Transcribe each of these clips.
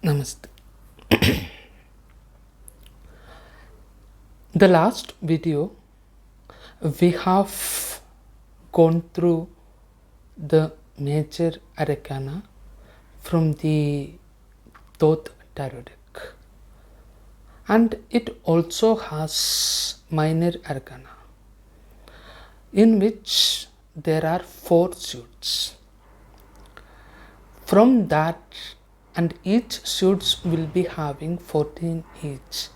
Namaste. The last video we have gone through the major arcana from the Thoth Tarot deck, and it also has minor arcana in which there are 4 suits. From that, and each suits will be having 14 each.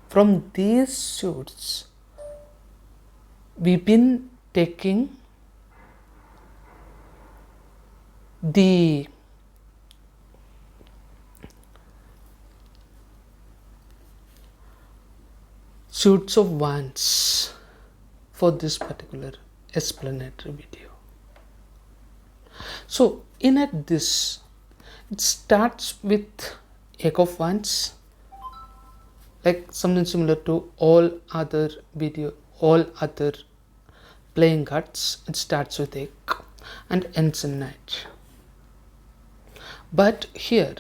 From these suits, we've been taking the suits of wands for this particular explanatory video. So in this, it starts with Eight of Wands, like something similar to all other playing cards. It starts with Eight and ends in Knight. But here,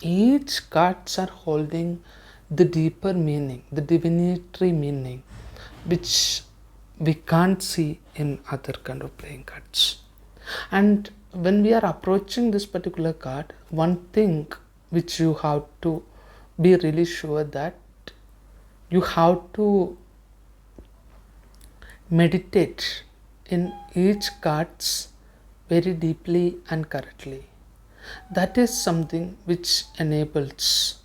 each cards are holding the deeper meaning, the divinatory meaning, which we can't see in other kind of playing cards. And when we are approaching this particular card, one thing which you have to be really sure that you have to meditate in each cards very deeply and correctly. That is something which enables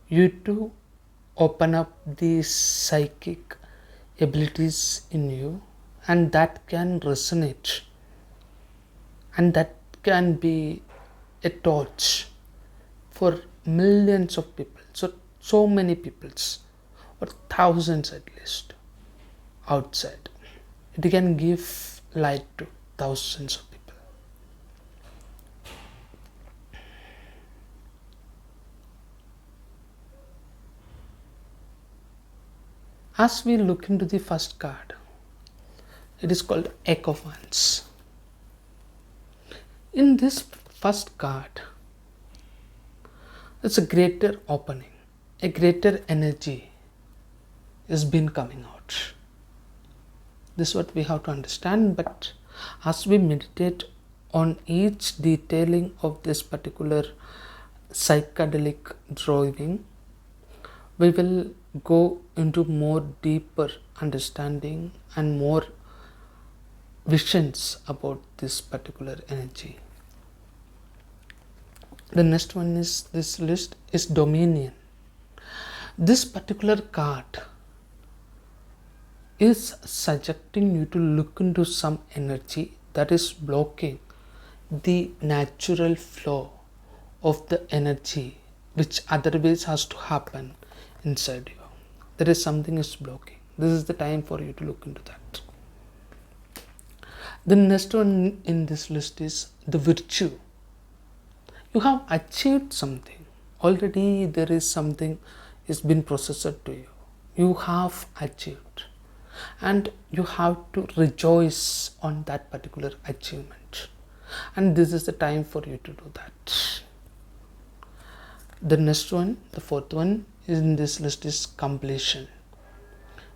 you to open up these psychic abilities in you, and that can resonate, and that can be a torch for millions of people, so many peoples, or thousands at least outside. It can give light to thousands of people. As we look into the first card, it is called Eight of Wands. In this first card, it's a greater opening, a greater energy is been coming out. This is what we have to understand, but as we meditate on each detailing of this particular psychedelic drawing, we will go into more deeper understanding and more visions about this particular energy. The next one is this list is Dominion. This particular card is suggesting you to look into some energy that is blocking the natural flow of the energy which otherwise has to happen inside you. There is something is blocking. This is the time for you to look into that. The next one in this list is the virtue. You have achieved something. Already there is something is been processed to you. You have achieved. And you have to rejoice on that particular achievement. And this is the time for you to do that. The next one, the fourth one in this list is completion.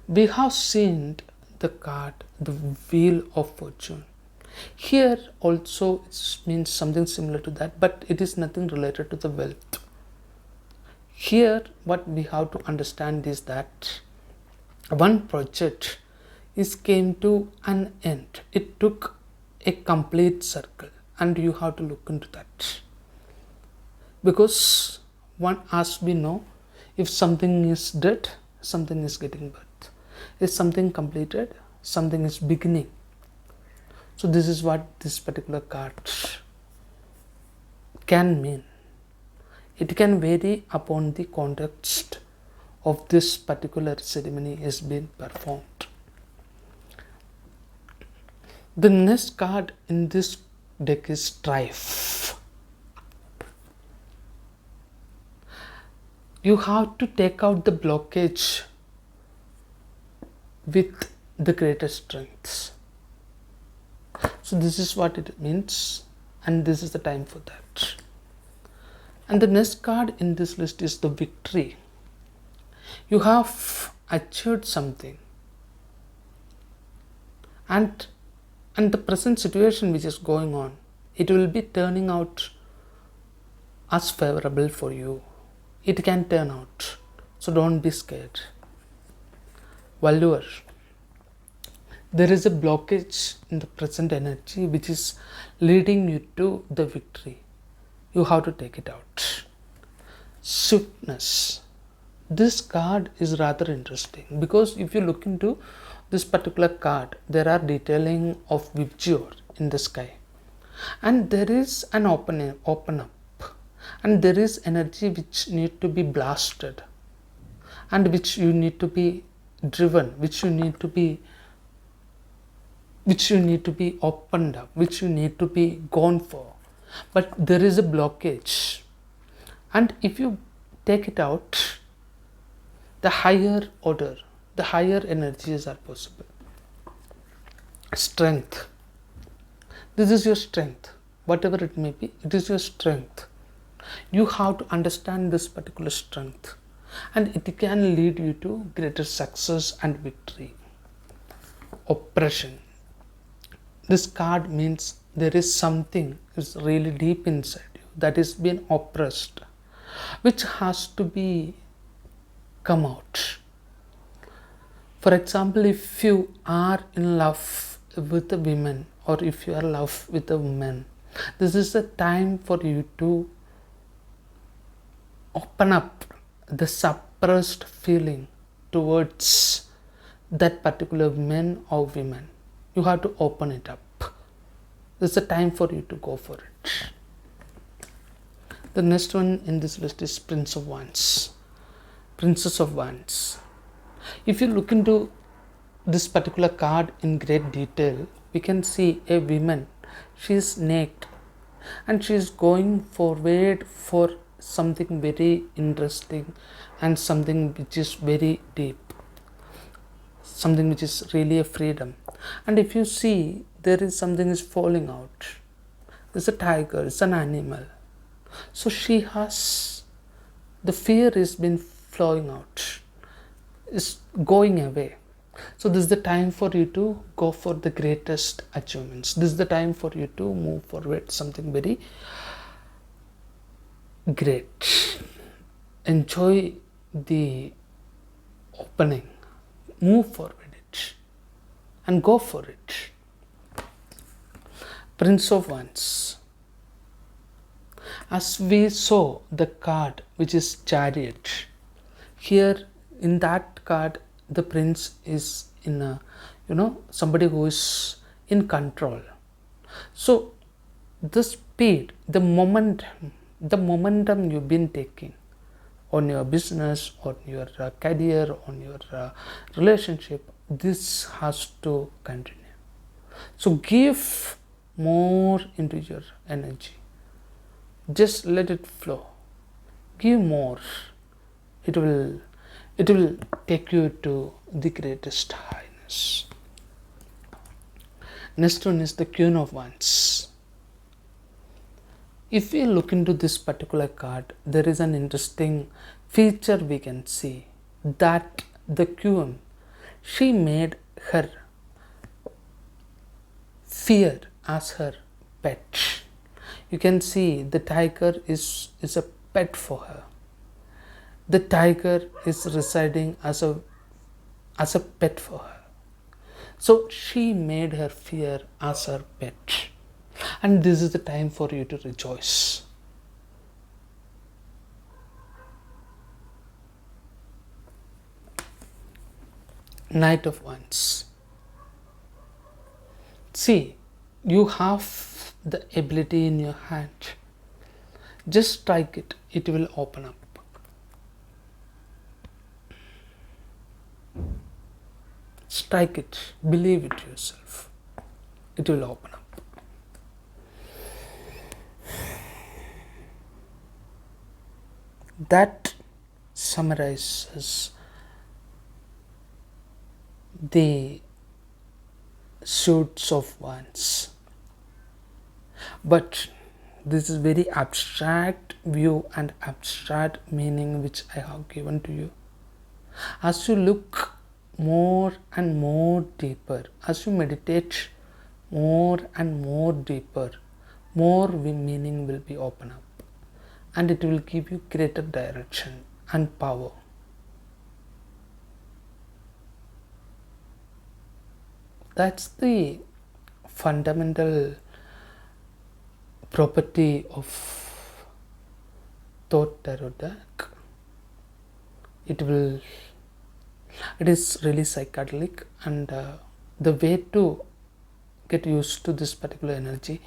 We have seen the card, the Wheel of Fortune. Here also it means something similar to that, but it is nothing related to the wealth. Here what we have to understand is that one project came to an end. It took a complete circle, and you have to look into that. Because as we know, if something is dead, something is getting birth. If something completed, something is beginning. So this is what this particular card can mean. It can vary upon the context of this particular ceremony is being performed. The next card in this deck is Strife. You have to take out the blockage with the greatest strengths. So this is what it means, and this is the time for that. And the next card in this list is the victory. You have achieved something, and the present situation which is going on, it will be turning out as favorable for you. It can turn out, so don't be scared. Valuer. There is a blockage in the present energy which is leading you to the victory. You have to take it out. Swiftness. This card is rather interesting because if you look into this particular card, there are detailing of vigor in the sky, and there is an open up, and there is energy which need to be blasted, and which you need to be driven, which you need to be opened up, which you need to be gone for. But there is a blockage, and if you take it out, the higher order, the higher energies are possible. Strength. This is your strength. Whatever it may be, it is your strength. You have to understand this particular strength, and it can lead you to greater success and victory. Oppression. This card means there is something is really deep inside you that is being oppressed, which has to be come out. For example, if you are in love with a woman, or if you are in love with a woman, this is the time for you to open up the suppressed feeling towards that particular man or woman. You have to open it up. This is the time for you to go for it. The next one in this list is Prince of Wands. Princess of Wands. If you look into this particular card in great detail, we can see a woman. She is naked and she is going forward for something very interesting and something which is very deep, something which is really a freedom. And if you see, there is something is falling out. It's a tiger, it's an animal. So she has, the fear is been flowing out, is going away. So this is the time for you to go for the greatest achievements. This is the time for you to move forward something very great. Enjoy the opening, move forward it and go for it. Prince of Wands. As we saw the card which is Chariot, here in that card the prince is in a, somebody who is in control. So the speed, the momentum you've been taking on your business, on your career, on your relationship, this has to continue. So give more into your energy. Just let it flow. Give more. It will take you to the greatest highness. Next one is the Queen of Wands. If we look into this particular card, there is an interesting feature we can see, that the Queen, she made her fear as her pet. You can see the tiger is a pet for her. The tiger is residing as a pet for her. So she made her fear as her pet. And this is the time for you to rejoice. Knight of Wands. See, you have the ability in your hand. Just strike it, it will open up. Strike it, believe it yourself. It will open up. That summarizes the suits of wands. But this is very abstract view and abstract meaning which I have given to you. As you look more and more deeper, as you meditate more and more deeper, more meaning will be open up, and it will give you greater direction and power. That's the fundamental property of Thoth Tarot deck. It is really psychedelic, and the way to get used to this particular energy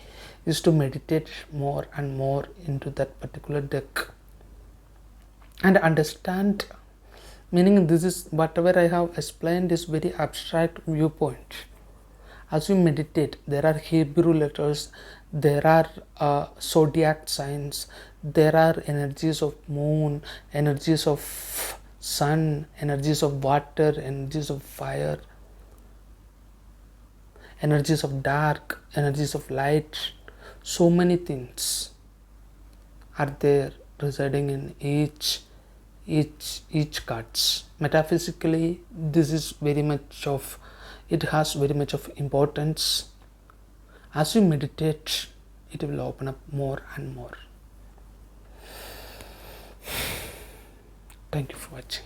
is to meditate more and more into that particular deck and understand. Meaning, this is whatever I have explained is very abstract viewpoint. As you meditate, there are Hebrew letters, there are zodiac signs, there are energies of moon, energies of sun, energies of water, energies of fire, energies of dark, energies of light. So many things are there residing in each cards. Metaphysically, this is very much of, it has very much of importance. As you meditate, it will open up more and more. Thank you for watching.